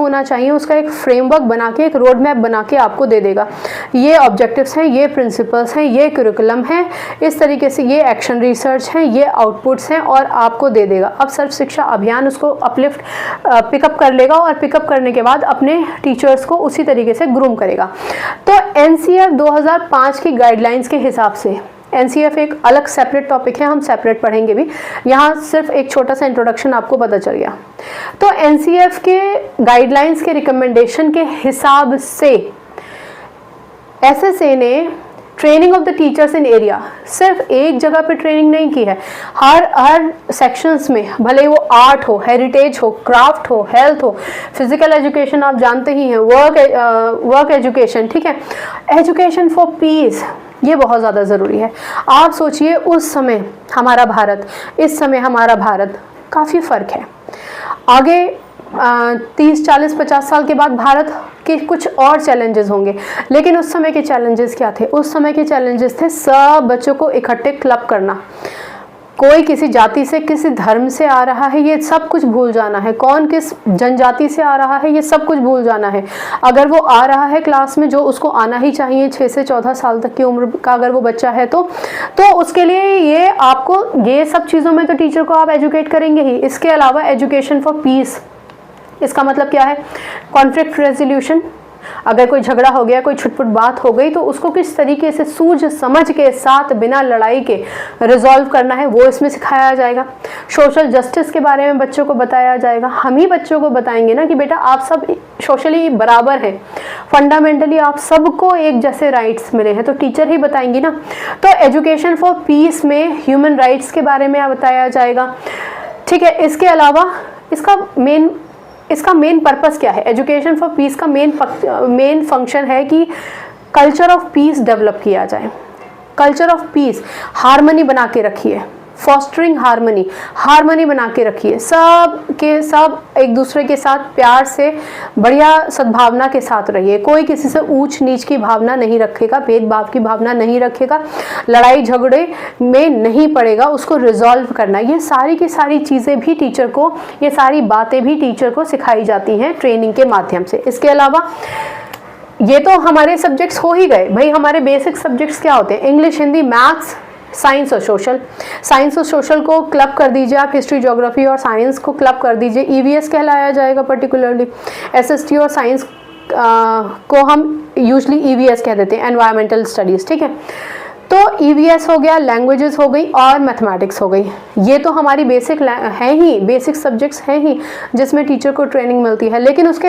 होना चाहिए उसका एक फ्रेमवर्क बना के, एक रोड मैप बना के आपको दे देगा। ये ऑब्जेक्टिव्स हैं, ये प्रिंसिपल्स हैं, ये करिकुलम है, इस तरीके से ये एक्शन रिसर्च हैं, ये आउटपुट्स हैं, और आपको दे देगा। अब सर्व शिक्षा अभियान उसको अपलिफ्ट पिकअप कर लेगा और पिकअप करने के बाद अपने टीचर्स को उसी तरीके से ग्रूम करेगा। तो एनसीएफ 2005 की गाइडलाइंस के हिसाब से, एनसीएफ एक अलग सेपरेट टॉपिक है, हम सेपरेट पढ़ेंगे भी, यहाँ सिर्फ एक छोटा सा इंट्रोडक्शन आपको पता चल गया। तो एनसीएफ के गाइडलाइंस के रिकमेंडेशन के हिसाब से एसएसए ने training of the teachers in area सिर्फ एक जगह पे ट्रेनिंग नहीं की है, हर सेक्शंस में, भले वो आर्ट हो, हेरिटेज हो, क्राफ्ट हो, हेल्थ हो, फिजिकल एजुकेशन आप जानते ही हैं, वर्क एजुकेशन, ठीक है, एजुकेशन फॉर पीस, ये बहुत ज़्यादा ज़रूरी है। आप सोचिए उस समय हमारा भारत, इस समय हमारा भारत, काफ़ी फ़र्क है। आगे 30, 40, 50 साल के बाद भारत के कुछ और चैलेंजेस होंगे, लेकिन उस समय के चैलेंजेस क्या थे? उस समय के चैलेंजेस थे सब बच्चों को इकट्ठे क्लब करना। कोई किसी जाति से, किसी धर्म से आ रहा है, ये सब कुछ भूल जाना है। कौन किस जनजाति से आ रहा है, ये सब कुछ भूल जाना है। अगर वो आ रहा है क्लास में, जो उसको आना ही चाहिए 6 से 14 साल तक की उम्र का अगर वो बच्चा है तो उसके लिए ये आपको, ये सब चीज़ों में तो टीचर को आप एजुकेट करेंगे ही। इसके अलावा एजुकेशन फॉर पीस, इसका मतलब क्या है? कॉन्फ्लिक्ट रेजोल्यूशन, अगर कोई झगड़ा हो गया, कोई छुटपुट बात हो गई, तो उसको किस तरीके से सूझ समझ के साथ बिना लड़ाई के रिजॉल्व करना है, वो इसमें सिखाया जाएगा। सोशल जस्टिस के बारे में बच्चों को बताया जाएगा। हम ही बच्चों को बताएंगे ना कि बेटा आप सब सोशली बराबर हैं, फंडामेंटली आप सबको एक जैसे राइट्स मिले हैं, तो टीचर ही बताएंगी ना। तो एजुकेशन फॉर पीस में ह्यूमन राइट्स के बारे में बताया जाएगा, ठीक है। इसके अलावा इसका मेन पर्पस क्या है? एजुकेशन फॉर पीस का मेन फंक्शन है कि कल्चर ऑफ पीस डेवलप किया जाए। कल्चर ऑफ पीस, हार्मनी बना के रखिए, फॉस्टरिंग हार्मनी बना के रखिए, सब के सब एक दूसरे के साथ प्यार से, बढ़िया सद्भावना के साथ रहिए। कोई किसी से ऊंच नीच की भावना नहीं रखेगा, भेदभाव की भावना नहीं रखेगा, लड़ाई झगड़े में नहीं पड़ेगा, उसको रिजॉल्व करना। ये सारी की सारी चीज़ें भी टीचर को, ये सारी बातें भी टीचर को सिखाई जाती हैं ट्रेनिंग के माध्यम से। इसके अलावा ये तो हमारे सब्जेक्ट्स हो ही गए भाई। हमारे बेसिक सब्जेक्ट्स क्या होते हैं? इंग्लिश, हिंदी, मैथ्स, साइंस और सोशल। साइंस और सोशल को क्लब कर दीजिए आप, हिस्ट्री, ज्योग्राफी और साइंस को क्लब कर दीजिए। ईवीएस कहलाया जाएगा पर्टिकुलरली। एसएसटी और साइंस को हम यूजली ईवीएस कह देते हैं, एनवायरमेंटल स्टडीज़, ठीक है। तो ईवीएस हो गया, लैंग्वेजेस हो गई और मैथमेटिक्स हो गई। ये तो हमारी बेसिक है ही, बेसिक सब्जेक्ट्स हैं ही जिसमें टीचर को ट्रेनिंग मिलती है। लेकिन उसके